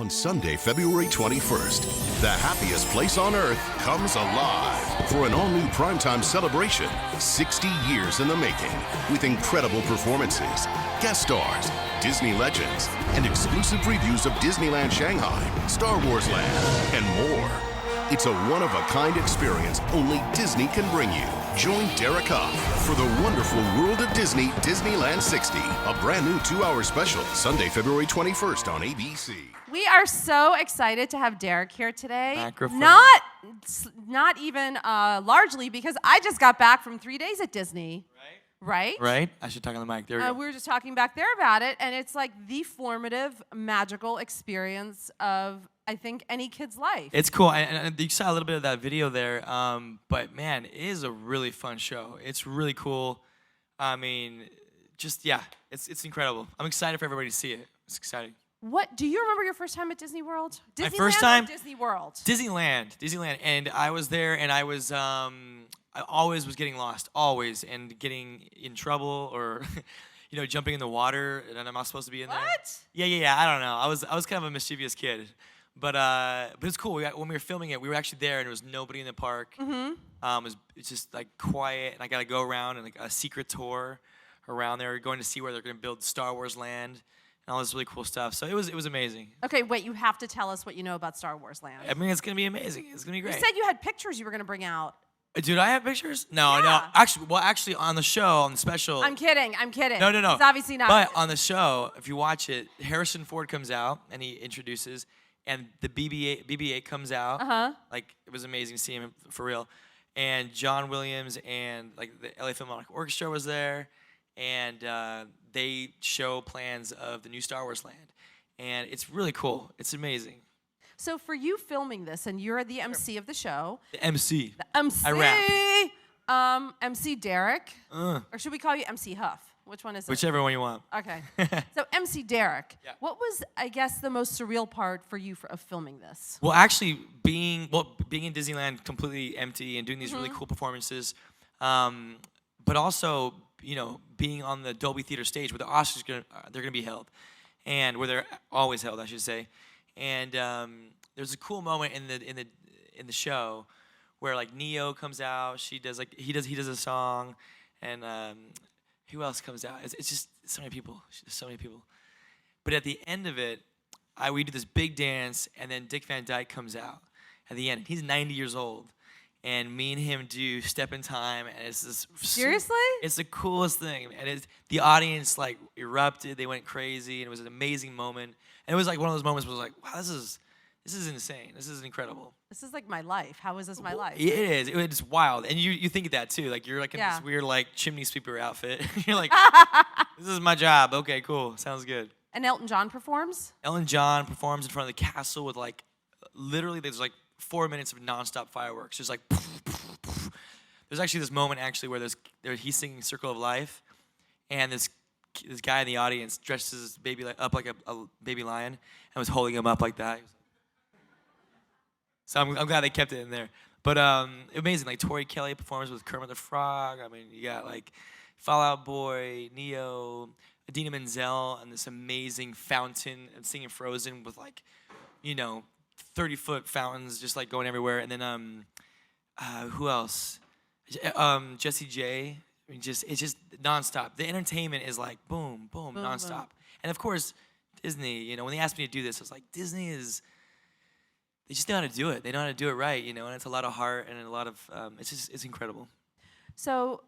On Sunday, February 21st, the happiest place on earth comes alive for an all-new primetime celebration, 60 years in the making, with incredible performances, guest stars, Disney legends, and exclusive previews of Disneyland Shanghai, Star Wars Land, and more. It's a one-of-a-kind experience only Disney can bring you. Join Derek Hough for the wonderful World of Disney Disneyland 60, a brand new 2-hour special, Sunday, February 21st on ABC. We are so excited to have Derek here today. Microphone. Not even largely because I just got back from 3 days at Disney. Right? Right? I should talk on the mic. There we go. We were just talking back there about it, and it's like the formative, magical experience of, I think, any kid's life. It's cool. And you saw a little bit of that video there. But, man, it is a really fun show. It's really cool. I mean, just, yeah, it's incredible. I'm excited for everybody to see it. It's exciting. What do you remember your first time at Disney World? My first time? Or Disney World? Disneyland. And I was there, and I was, I always was getting lost, always, and getting in trouble or, jumping in the water, and I'm not supposed to be in there. What? Yeah. I don't know. I was kind of a mischievous kid, but it's cool. When we were filming it, we were actually there, and there was nobody in the park. Mm-hmm. It's just like quiet, and I got to go around and like a secret tour around there, going to see where they're going to build Star Wars Land. And all this really cool stuff. So it was amazing. Okay, wait, you have to tell us what you know about Star Wars Land. I mean, it's going to be amazing. It's going to be great. You said you had pictures you were going to bring out. Dude, I have pictures? No. Actually, on the show, on the special. I'm kidding. No. It's obviously not. But on the show, if you watch it, Harrison Ford comes out, and he introduces, and the BB-8 comes out. Uh-huh. Like, it was amazing to see him for real. And John Williams and, like, the LA Philharmonic Orchestra was there. And they show plans of the new Star Wars Land. And it's really cool. It's amazing. So for you filming this, and you're the MC of the show. The MC. The MC. I rap. MC Derek. Or should we call you MC Hough? Which one is it? Whichever one you want. Okay. So MC Derek. Yeah. What was, I guess, the most surreal part for you of filming this? Well, actually, being in Disneyland completely empty and doing these really cool performances, but also, being on the Dolby Theater stage where the Oscars they're gonna be held, and where they're always held, I should say. And there's a cool moment in the show where like Neo comes out. He does a song, and who else comes out? It's just so many people. There's so many people. But at the end of it, we do this big dance, and then Dick Van Dyke comes out at the end. He's 90 years old. And me and him do Step in Time, and it's this. Seriously? It's the coolest thing, and the audience like erupted. They went crazy, and it was an amazing moment. And it was like one of those moments where I was like, wow, this is insane. This is incredible. This is like my life. How is this my life? It is. It's wild, and you think of that too. Like you're like in this weird like chimney sweeper outfit. You're like, this is my job. Okay, cool. Sounds good. And Elton John performs? Elton John performs in front of the castle with like, literally there's like 4 minutes of nonstop fireworks, just like. Poof, poof, poof. There's actually this moment where he's singing "Circle of Life," and this guy in the audience dressed his baby up like a baby lion and was holding him up like that. So I'm glad they kept it in there. But amazing, like Tori Kelly performs with Kermit the Frog. I mean, you got like Fall Out Boy, Neo, Idina Menzel, and this amazing fountain and singing Frozen with like, 30-foot fountains just like going everywhere. And then who else? Jessie J. I mean, it's just nonstop. The entertainment is like boom, boom, nonstop. Boom. And of course, Disney. When they asked me to do this, I was like, Disney is. They just know how to do it. They know how to do it right. And it's a lot of heart and a lot of. It's incredible. So,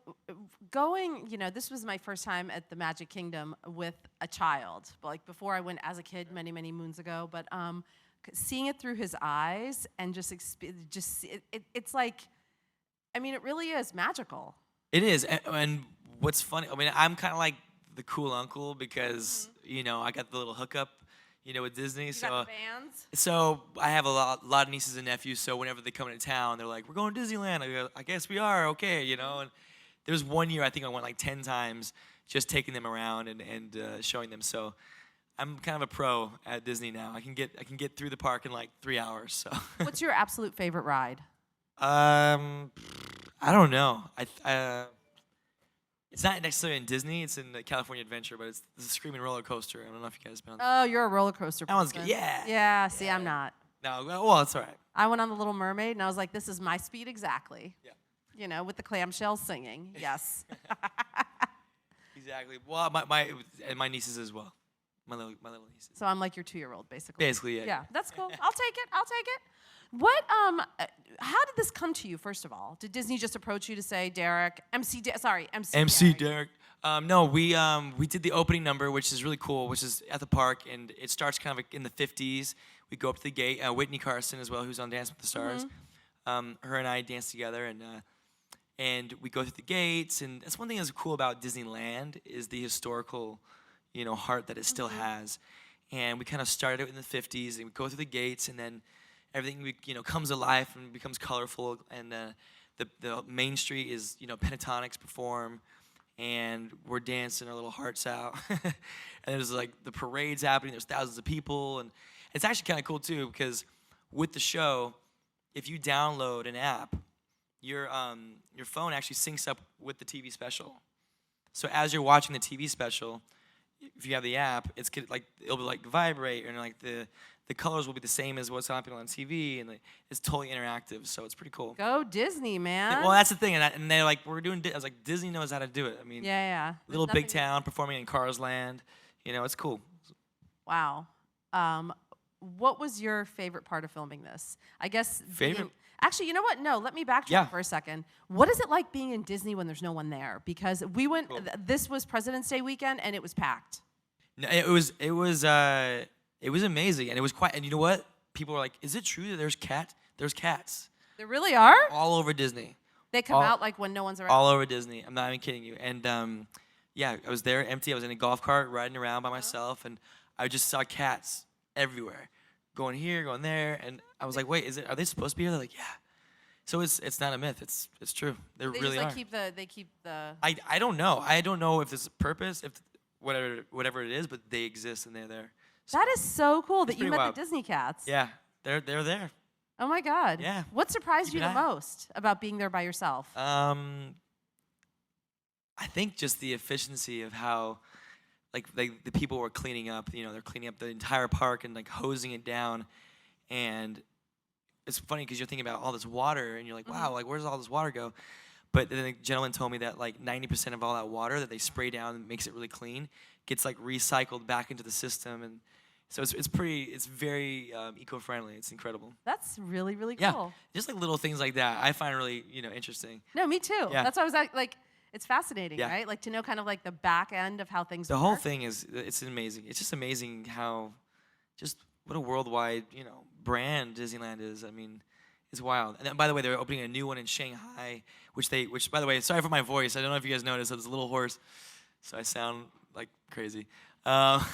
this was my first time at the Magic Kingdom with a child. Like before, I went as a kid many, many moons ago. But seeing it through his eyes and it's like, I mean, it really is magical. It is, and what's funny, I mean, I'm kind of like the cool uncle because, I got the little hookup, with Disney. You got the bands? So I have a lot of nieces and nephews, so whenever they come into town, they're like, we're going to Disneyland. I go, I guess we are, okay, and there was one year I think I went like 10 times just taking them around and showing them, so I'm kind of a pro at Disney now. I can get through the park in like 3 hours, so. What's your absolute favorite ride? I don't know. It's not necessarily in Disney. It's in the California Adventure, but it's the Screaming Roller Coaster. I don't know if you guys been on that. Oh, you're a roller coaster That one's person. good. Yeah. Yeah, see, I'm not. No, well, it's all right. I went on The Little Mermaid, and I was like, this is my speed exactly. Yeah. You know, with the clamshells singing. Yes. Exactly. Well, my nieces as well. My little nieces. So I'm like your 2-year-old, basically. Basically, yeah. Yeah, that's cool. I'll take it. I'll take it. What? How did this come to you? First of all, did Disney just approach you to say, Derek, MC Derek? No, we did the opening number, which is really cool, which is at the park, and it starts kind of like in the 50s. We go up to the gate. Whitney Carson as well, who's on Dance with the Stars. Her and I dance together, and we go through the gates. And that's one thing that's cool about Disneyland is the historical, heart that it still has. And we kind of started in the 50s, and we go through the gates, and then everything comes alive and becomes colorful. And the main street is pentatonics perform, and we're dancing our little hearts out. And there's like the parades happening. There's thousands of people, and it's actually kind of cool too because with the show, if you download an app, your phone actually syncs up with the TV special. So as you're watching the TV special, if you have the app, it'll be like vibrate, and like the colors will be the same as what's happening on TV, and it's totally interactive. So it's pretty cool. Go Disney, man. Well, that's the thing, and they're like, we're doing. I was like, Disney knows how to do it. I mean, yeah. Little Big Town performing in Cars Land, it's cool. Wow. What was your favorite part of filming this? I guess favorite. Actually, you know what? No, let me backtrack for a second. What is it like being in Disney when there's no one there? Because we went. Cool. This was President's Day weekend, and it was packed. No, it was amazing, and it was quite. And you know what? People were like, "Is it true that there's cats? There's cats." There really are. All over Disney. They come out like when no one's around. All over Disney. I'm not even kidding you. And yeah, I was there empty. I was in a golf cart riding around by myself, and I just saw cats everywhere, going here, going there, and I was like, "Wait, are they supposed to be here?" They're like, "Yeah." So it's not a myth. It's true. They really just, are. They keep the. I don't know. I don't know if there's a purpose, if whatever it is, but they exist and they're there. So that is so cool that you met wild. the Disney cats. Yeah, they're there. Oh my God. Yeah. What surprised you the most about being there by yourself? I think just the efficiency of how, like the people were cleaning up. They're cleaning up the entire park and like hosing it down, and it's funny because you're thinking about all this water and you're like, wow, like where does all this water go? But then the gentleman told me that like 90% of all that water that they spray down and makes it really clean gets like recycled back into the system, and so it's very eco-friendly. It's incredible. That's really, really cool. Yeah, just like little things like that I find really interesting. No, me too. Yeah. That's why I was like, it's fascinating, right? Like to know kind of like the back end of how things work. The whole thing it's amazing. It's just amazing how just what a worldwide brand Disneyland is. I mean, it's wild. And then, by the way, they're opening a new one in Shanghai, which by the way, sorry for my voice. I don't know if you guys noticed, it's a little hoarse, so I sound like crazy. But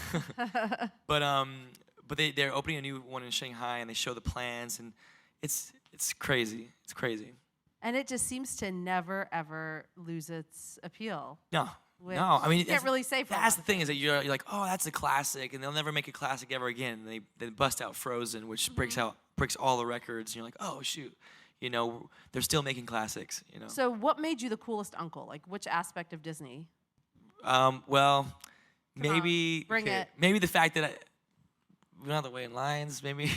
they're opening a new one in Shanghai, and they show the plans, and it's crazy. It's crazy. And it just seems to never ever lose its appeal. No. No, I mean, you can't really say for that's the thing is that you're like, oh, that's a classic, and they'll never make a classic ever again. And they bust out Frozen, which breaks all the records, and you're like, oh shoot, they're still making classics. So, what made you the coolest uncle? Like, which aspect of Disney? Well, maybe Bring the fact that we don't have to wait in lines, maybe.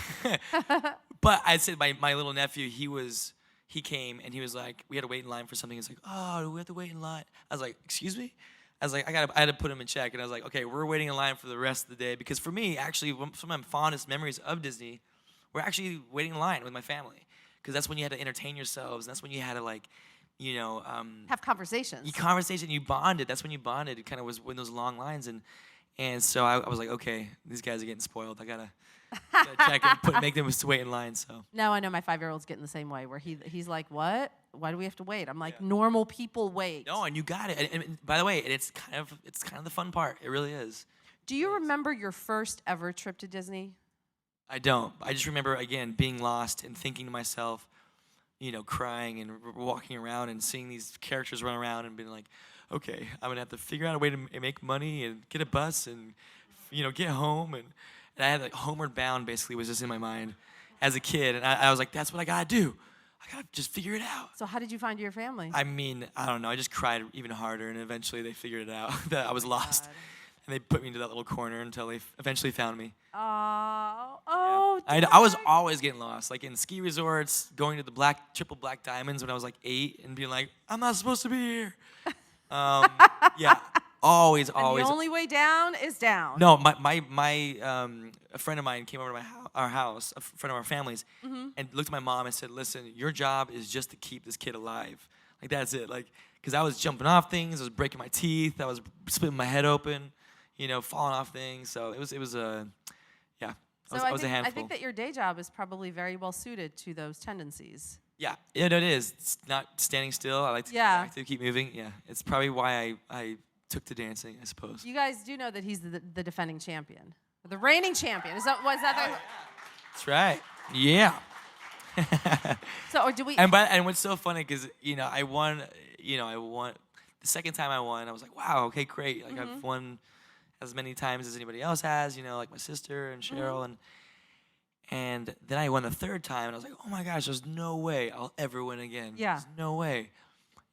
But I'd say my little nephew, he came and he was like, we had to wait in line for something. He's like, oh, do we have to wait in line? I was like, excuse me? I was like, I had to put him in check. And I was like, okay, we're waiting in line for the rest of the day. Because for me, actually, some of my fondest memories of Disney were actually waiting in line with my family. Because that's when you had to entertain yourselves. And that's when you had to have conversations. You bonded. That's when you bonded. It kind of was in those long lines. And so I was like, okay, these guys are getting spoiled. I gotta check and make them wait in line. So no, I know my 5-year-old's getting the same way. Where he's like, what? Why do we have to wait? I'm like, normal people wait. No, and you got it. And by the way, it's kind of the fun part. It really is. Do you remember your first ever trip to Disney? I don't. I just remember again being lost and thinking to myself, crying and walking around and seeing these characters run around and being like, okay, I'm gonna have to figure out a way to make money and get a bus and get home, and I had like Homeward Bound basically was just in my mind as a kid, and I was like, that's what I gotta do. I gotta just figure it out. So how did you find your family? I mean, I don't know. I just cried even harder, and eventually they figured it out that I was lost. God. And they put me into that little corner until they eventually found me. Oh, I was always getting lost, like in ski resorts, going to the triple black diamonds when I was like 8, and being like, I'm not supposed to be here. Yeah, always. The only way down is down. No, a friend of mine came over to our house, a friend of our family's, and looked at my mom and said, "Listen, your job is just to keep this kid alive. Like that's it. Like, because I was jumping off things, I was breaking my teeth, I was splitting my head open, falling off things. So it was yeah. I was a handful. I think that your day job is probably very well suited to those tendencies. Yeah, it is. It's not standing still. I like to keep moving. Yeah, it's probably why I took to dancing, I suppose. You guys do know that he's the defending champion, the reigning champion. Was that? That's right. Yeah. So, or do we? And what's so funny because I won. I won the second time I won. I was like, wow, okay, great. Like I've won as many times as anybody else has. Like my sister and Cheryl and then I won the third time, and I was like, oh my gosh, there's no way I'll ever win again. Yeah. There's no way.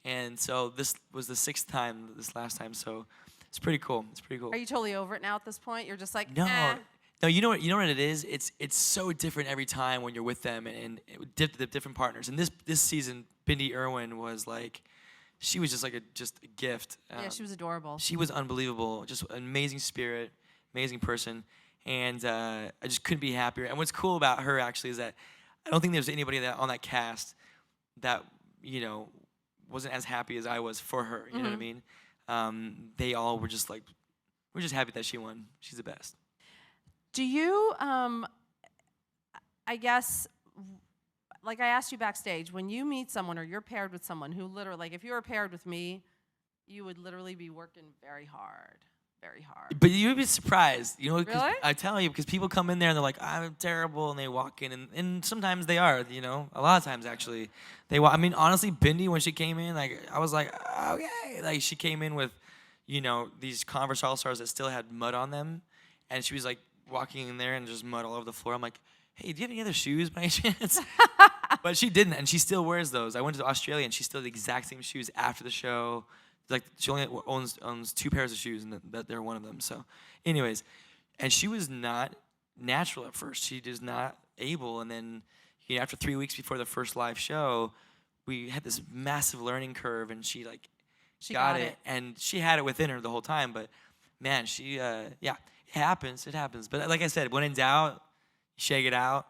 And so this was the 6th time, this last time. So it's pretty cool. It's pretty cool. Are you totally over it now at this point? You're just like, no. eh. No, you know what it is? It's so different every time when you're with them and the different partners. And this season, Bindi Irwin was like, she was just like a gift. Yeah, she was adorable. She was unbelievable. Just an amazing spirit, amazing person. And I just couldn't be happier. And what's cool about her actually is that I don't think there's anybody on that cast that wasn't as happy as I was for her. You know what I mean? They all were just like, we're just happy that she won. She's the best. Do you, I guess, like I asked you backstage, when you meet someone or you're paired with someone who literally, like if you were paired with me, you would literally be working very hard. Very hard. But you'd be surprised, Really? I tell you, because people come in there and they're like, I'm terrible, and they walk in, and sometimes they are, a lot of times actually. I mean, honestly, Bindi, when she came in, like, I was like, okay. Like, she came in with, these Converse All-Stars that still had mud on them, and she was like walking in there and just mud all over the floor. I'm like, hey, do you have any other shoes by any chance? But she didn't, and she still wears those. I went to Australia, and she still had the exact same shoes after the show. Like she only owns 2 pairs of shoes, and that they're one of them. So, anyways, and she was not natural at first. She was not able, and then after 3 weeks before the first live show, we had this massive learning curve, and she got it, and she had it within her the whole time. But man, it happens. It happens. But like I said, when in doubt, shake it out,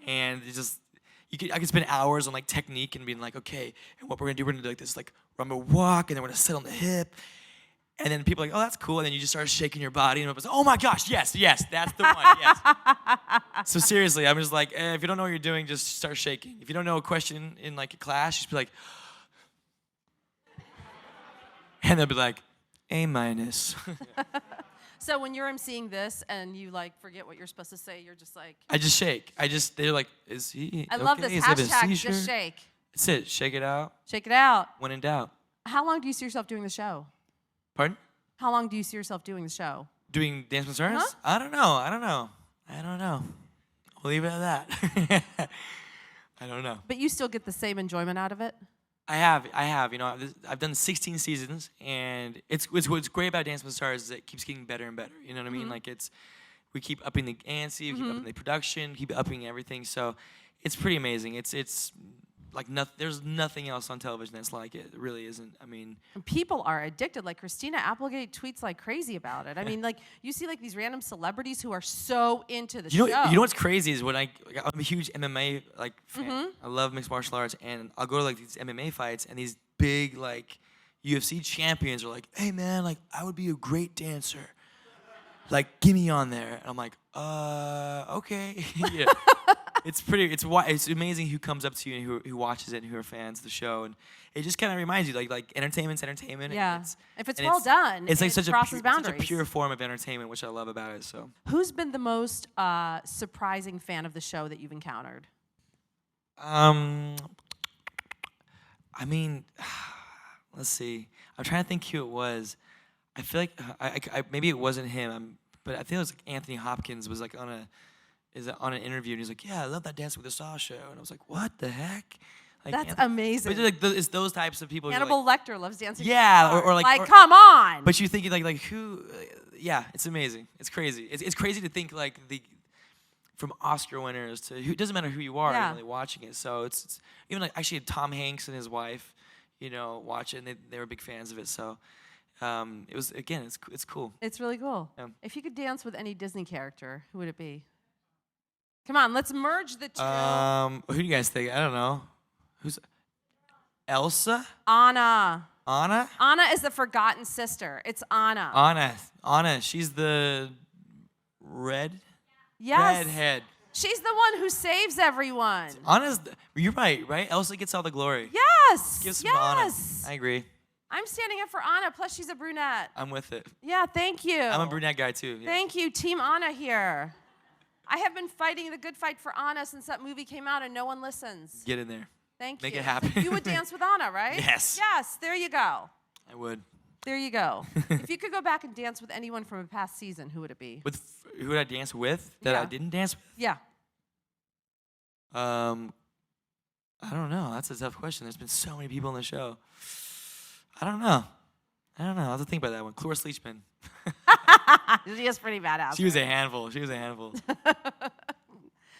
and it just. I could spend hours on like technique and being like, okay, and what we're gonna do, we're gonna do like this like rumble walk, and then we're gonna sit on the hip, and then people are like, oh, that's cool, and then you just start shaking your body, and it's like, oh my gosh, yes, that's the one, yes. So seriously, I'm just like, if you don't know what you're doing, just start shaking. If you don't know a question in like a class, just be like, and they'll be like, A-. So when you're emceeing this and you like forget what you're supposed to say, you're just like. I just shake. They're like, is he? I okay? love this Is that a hashtag. seizure? Just shake. That's it. Shake it out. Shake it out. When in doubt. How long do you see yourself doing the show? Pardon? How long do you see yourself doing the show? Doing Dance with Stars? Uh-huh. I don't know. We'll leave it at that. I don't know. But you still get the same enjoyment out of it? I have. I've done 16 seasons, and it's what's great about Dance with the Stars is it keeps getting better and better. You know what I mean? Like we keep upping the ante, we keep upping the production, keep upping everything. So it's pretty amazing. It's like there's nothing else on television that's like it. It really isn't. I mean, and people are addicted. Like Christina Applegate tweets like crazy about it. I mean, like you see like these random celebrities who are so into the show. You know what's crazy is when I'm a huge MMA like fan. I love mixed martial arts, and I'll go to like these MMA fights, and these big like UFC champions are like, "Hey man, like I would be a great dancer. Like get me on there." And I'm like, okay. Yeah. It's amazing who comes up to you and who watches it and who are fans of the show, and it just kind of reminds you like entertainment's entertainment. Yeah, and if it's well done, it's like it crosses boundaries. Such a pure form of entertainment, which I love about it. So, who's been the most surprising fan of the show that you've encountered? I mean, let's see. I'm trying to think who it was. I feel like I maybe it wasn't him, but I think it was like Anthony Hopkins was like on an interview, and he's like, "Yeah, I love that Dance with the Stars show," and I was like, "What the heck?" Like, That's amazing. But like it's those types of people. Hannibal Lecter loves dancing. Yeah, with the or like, stars. Come on. But you think like who? Yeah, it's amazing. It's crazy. It's crazy to think like from Oscar winners to who. It doesn't matter who you are, Yeah. you're really watching it. So it's even like actually Tom Hanks and his wife, watch it, and they were big fans of it. So it was again, it's cool. It's really cool. Yeah. If you could dance with any Disney character, who would it be? Come on, let's merge the two. Who do you guys think? I don't know. Who's Elsa? Anna. Anna? Anna is the forgotten sister. It's Anna. Anna. She's the redhead. She's the one who saves everyone. You're right? Elsa gets all the glory. Yes. Give some to Anna. Yes. I agree. I'm standing up for Anna. Plus, she's a brunette. I'm with it. Yeah, thank you. I'm a brunette guy too. Yeah. Thank you, Team Anna here. I have been fighting the good fight for Anna since that movie came out, and no one listens. Get in there. Thank you. Make it happen. You would dance with Anna, right? Yes. Yes, there you go. I would. There you go. If you could go back and dance with anyone from a past season, who would it be? Who would I dance with that I didn't dance with? Yeah. I don't know. That's a tough question. There's been so many people on the show. I don't know. I'll have to think about that one. Cloris Leachman. She is pretty badass. She was a handful.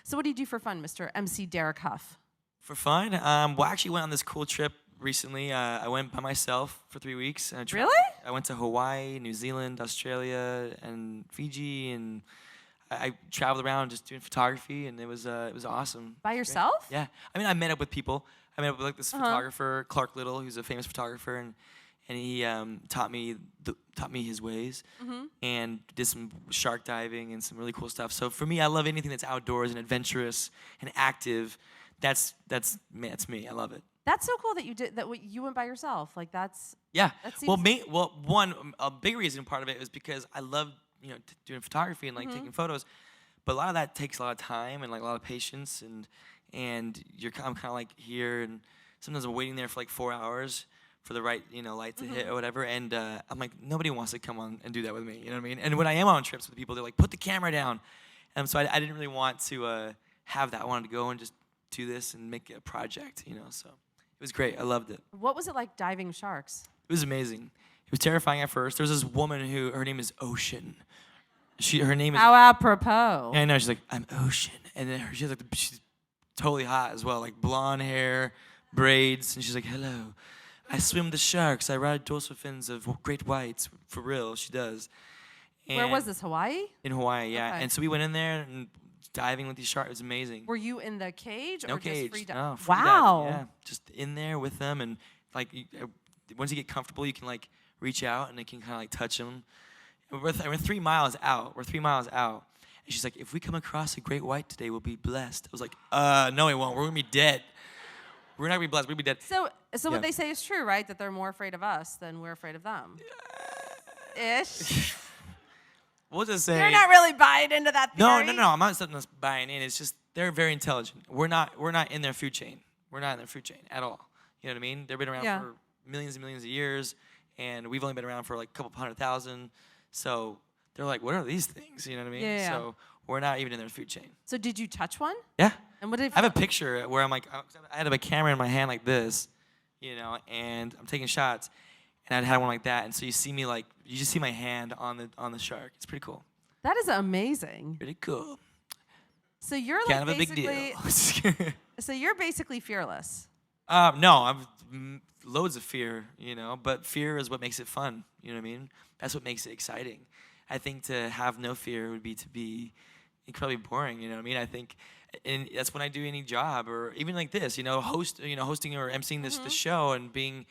So what do you do for fun, Mr. MC Derek Hough? For fun? Well, I actually went on this cool trip recently. I went by myself for 3 weeks. And Really? I went to Hawaii, New Zealand, Australia, and Fiji, and I traveled around just doing photography, and it was awesome. By yourself? Yeah. I mean, I met up with people. I met up with like this photographer, Clark Little, who's a famous photographer, and he taught me his ways, and did some shark diving and some really cool stuff. So for me, I love anything that's outdoors and adventurous and active. That's me. I love it. That's so cool that you did that. You went by yourself. Like that's Yeah. That seems A big reason part of it was because I love doing photography and like taking photos, but a lot of that takes a lot of time and like a lot of patience, and I'm kind of like here, and sometimes I'm waiting there for like 4 hours for the right light to hit or whatever, and I'm like, nobody wants to come on and do that with me, you know what I mean? And when I am on trips with people, they're like, put the camera down, and so I didn't really want to have that. I wanted to go and just do this and make it a project, so it was great. I loved it. What was it like diving sharks? It was amazing. It was terrifying at first. There was this woman her name is Ocean. Her name is. How apropos. Yeah, I know. She's like, I'm Ocean, and then she's totally hot as well, like blonde hair, braids, and she's like, hello. I swim the sharks. I ride dorsal fins of great whites. For real, she does. And Where was this? Hawaii? in Hawaii, yeah. Okay. And so we went in there and diving with these sharks. It was amazing. Were you in the cage No or cage. just free No, diving? free Wow. diving, yeah. Just in there with them, and like once you get comfortable, you can like reach out and they can kind of like touch them. And we're 3 miles out. We're 3 miles out. And she's like, if we come across a great white today, we'll be blessed. I was like, no, we won't. We're going to be dead. We're not going to be blessed. We're going to be dead. So what they say is true, right? That they're more afraid of us than we're afraid of them. Ish. We'll just say. You're not really buying into that theory. No. I'm not sitting buying in. It's just they're very intelligent. We're not in their food chain. We're not in their food chain at all. You know what I mean? They've been around for millions and millions of years, and we've only been around for like a couple 100,000. So they're like, what are these things? You know what I mean? Yeah. So we're not even in their food chain. So did you touch one? Yeah. And what did I have a picture where I'm like, I had a camera in my hand like this, and I'm taking shots, and I had one like that, and so you just see my hand on the shark. It's pretty cool. That is amazing. Pretty cool. So you're like Kind of a big deal. So you're basically fearless. No, I've loads of fear, but fear is what makes it fun. You know what I mean? That's what makes it exciting. I think to have no fear would be incredibly boring. You know what I mean? I think, and that's when I do any job or even like this. Hosting or emceeing the show and being,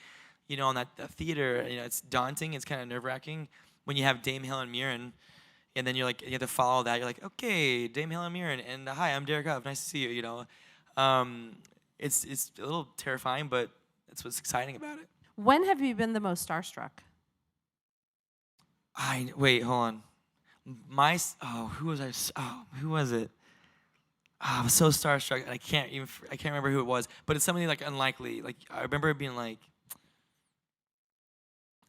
on that theater. It's daunting. It's kind of nerve-wracking when you have Dame Helen Mirren, and then you have to follow that. You're like, okay, Dame Helen Mirren, and hi, I'm Derek Hough. Nice to see you. It's a little terrifying, but that's what's exciting about it. When have you been the most starstruck? Wait, hold on. Who was I? Who was it? I was so starstruck, and I can't remember who it was. But it's somebody like unlikely. Like I remember it being like,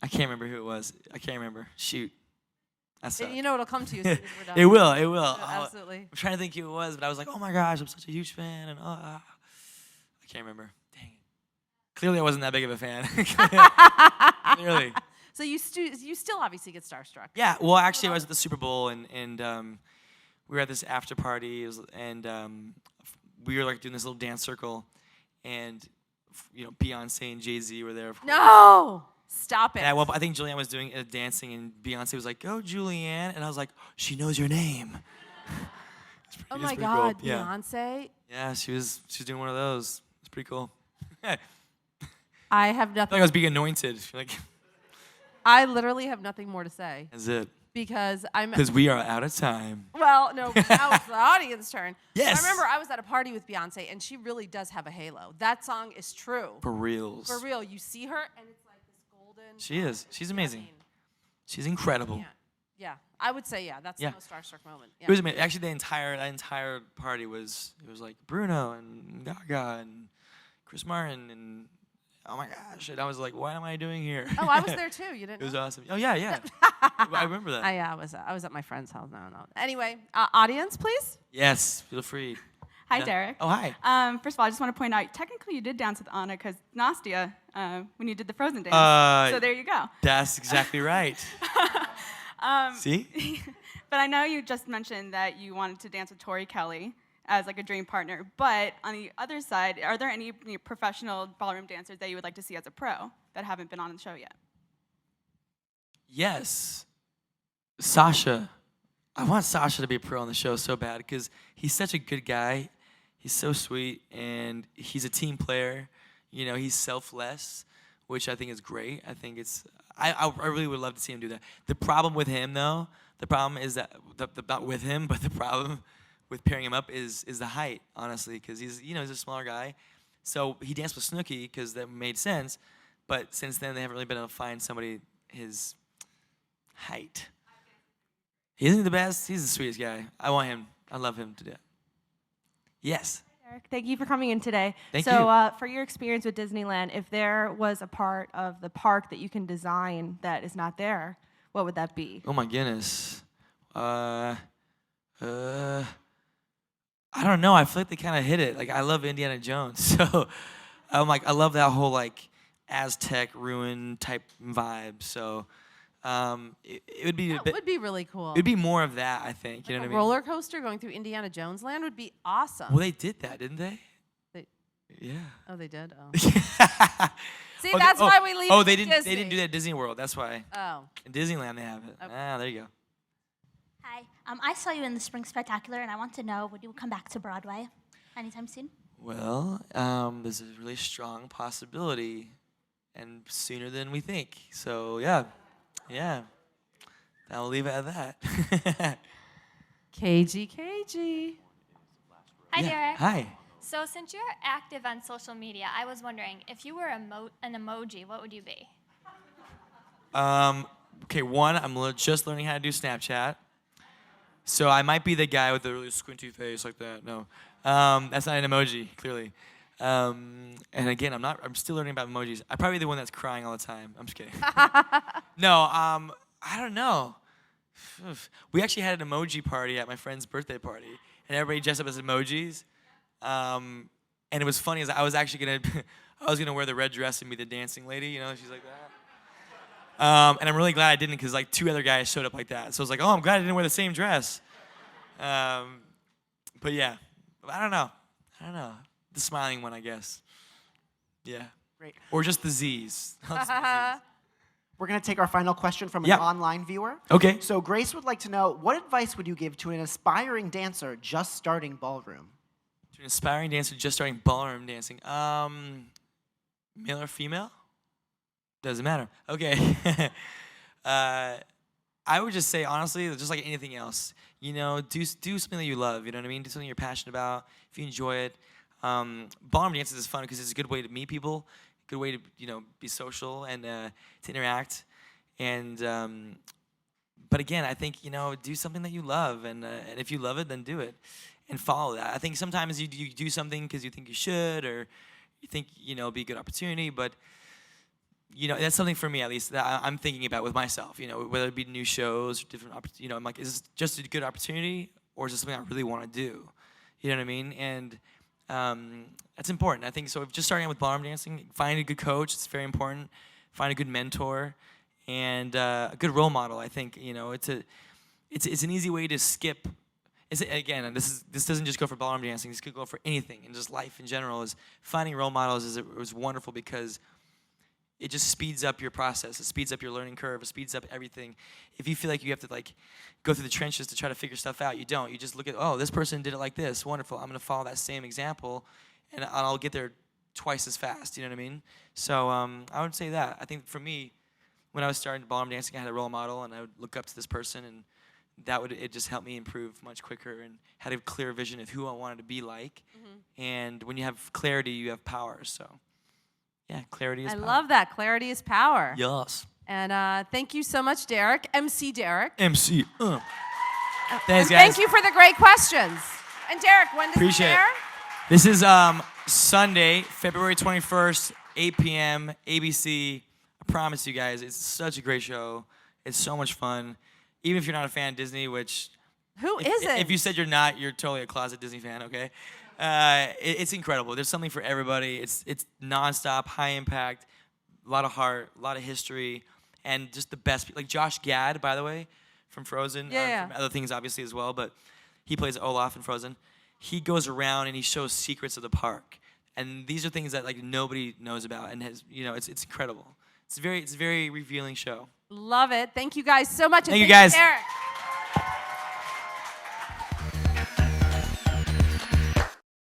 I can't remember who it was. I can't remember. Shoot. It'll come to you as soon as we're done. It will. Absolutely. I'm trying to think who it was, but I was like, oh my gosh, I'm such a huge fan, and I can't remember. Dang it. Clearly, I wasn't that big of a fan. Clearly. So you still obviously get starstruck. Yeah. Well, actually, I was at the Super Bowl, and we were at this after party, and we were like doing this little dance circle, and Beyonce and Jay-Z were there. Of course. No, stop it. And I think Julianne was doing dancing, and Beyonce was like, "Go, Julianne," and I was like, "She knows your name." Oh my pretty God, cool. Yeah. Beyonce. Yeah, she was doing one of those. It's pretty cool. I have I nothing. was being anointed. Like, I literally have nothing more to say that's it. because We are out of time. Well, no, now it's the audience turn. Yes. I remember I was at a party with Beyonce, and she really does have a halo. That song is true. For reals. For real. You see her, and it's like this golden. She is. She's amazing. I mean, She's incredible. yeah. Yeah. I would say, that's Yeah. the most starstruck moment. Yeah. It was amazing. Actually, that entire party was like Bruno and Gaga and Chris Martin and oh my gosh! And I was like, what am I doing here? Oh, I was there too. You didn't It was know? awesome. Oh yeah. I remember that. I was at my friend's house. No. Anyway, audience, please. Yes, feel free. Hi, Yeah. Derek. Oh, hi. First of all, I just want to point out, technically you did dance with Anna because Nastia, when you did the Frozen dance. So there you go. That's exactly right. See? But I know you just mentioned that you wanted to dance with Tori Kelly as like a dream partner. But on the other side, are there any professional ballroom dancers that you would like to see as a pro that haven't been on the show yet? Yes. Sasha. I want Sasha to be a pro on the show so bad because he's such a good guy. He's so sweet, and he's a team player. He's selfless, which I think is great. I think I really would love to see him do that. The problem with him, though, is that not with him, but the problem with pairing him up is the height, honestly, because he's a smaller guy. So he danced with Snooki because that made sense, but since then they haven't really been able to find somebody his height. He isn't the best. He's the sweetest guy. I want him. I love him to death. Yes. Eric, thank you for coming in today. Thank so, you. For your experience with Disneyland, if there was a part of the park that you can design that is not there, what would that be? Oh my goodness. I don't know. I feel like they kind of hit it. Like I love Indiana Jones, so I'm like I love that whole like Aztec ruin type vibe. So it would be a That bit. would be really cool. It'd be more of that, I think. You know a what I mean? roller coaster going through Indiana Jones land would be awesome. Well, they did that, didn't they? They- Yeah. Oh, they did? Oh. See, that's why we leave Oh, they it didn't. Disney. They didn't do that at Disney World. That's why. Oh. In Disneyland, they have it. Okay. Ah, there you go. Hi. I saw you in the Spring Spectacular, and I want to know, would you come back to Broadway anytime soon? Well, there's a really strong possibility, and sooner than we think. So yeah. I'll leave it at that. KG. Hi, Yeah. Derek. Hi. So since you're active on social media, I was wondering, if you were an emoji, what would you be? Okay, one, I'm just learning how to do Snapchat. So I might be the guy with the really squinty face like that. No, that's not an emoji, clearly. And again, I'm still learning about emojis. I'm probably the one that's crying all the time. I'm just kidding. No, I don't know. We actually had an emoji party at my friend's birthday party, and everybody dressed up as emojis. And it was funny, as I was actually gonna wear the red dress and be the dancing lady. She's like that. And I'm really glad I didn't, because like 2 other guys showed up like that. So I was like, oh, I'm glad I didn't wear the same dress. But yeah, I don't know. The smiling one, I guess. Yeah. Great. Or just the Z's. I'll just do the Z's. We're going to take our final question from an Yeah. online viewer. Okay. So Grace would like to know, what advice would you give to an aspiring dancer just starting ballroom? To an aspiring dancer just starting ballroom dancing. Male or female? Doesn't matter. Okay. I would just say, honestly, just like anything else, do something that you love. You know what I mean? Do something you're passionate about. If you enjoy it. Ballroom dances is fun because it's a good way to meet people, good way to be social and to interact. And but again, I think do something that you love, and if you love it, then do it and follow that. I think sometimes you do something because you think you should, or you think it'll be a good opportunity, but that's something for me, at least, that I'm thinking about with myself. Whether it be new shows or different opportunities. I'm like, is this just a good opportunity, or is this something I really want to do? You know what I mean? And That's important. I think so. If just starting out with ballroom dancing, find a good coach. It's very important. Find a good mentor and a good role model. I think it's an easy way to skip. Again, this doesn't just go for ballroom dancing. This could go for anything and just life in general. Is finding role models is wonderful because it just speeds up your process. It speeds up your learning curve. It speeds up everything. If you feel like you have to go through the trenches to try to figure stuff out, you don't. You just look at, oh, this person did it like this. Wonderful. I'm going to follow that same example, and I'll get there twice as fast. You know what I mean? So I would say that. I think for me, when I was starting ballroom dancing, I had a role model, and I would look up to this person, and it just helped me improve much quicker and had a clear vision of who I wanted to be like. Mm-hmm. And when you have clarity, you have power. So. Yeah, clarity is power. I love that. Clarity is power. Yes. And thank you so much, Derek. MC Derek. MC. Thanks, and guys. Thank you for the great questions. And Derek, when does Appreciate it air? This is Sunday, February 21st, 8 p.m., ABC. I promise you guys, it's such a great show. It's so much fun. Even if you're not a fan of Disney, which... Who isn't? If you said you're not, you're totally a closet Disney fan, okay? It's incredible. There's something for everybody. It's nonstop, high impact, a lot of heart, a lot of history, and just the best. Like Josh Gad, by the way, from Frozen. Yeah. From other things, obviously, as well, but he plays Olaf in Frozen. He goes around and he shows secrets of the park. And these are things that nobody knows about, and it's incredible. It's a very revealing show. Love it. Thank you guys so much. Thank you guys. Derek.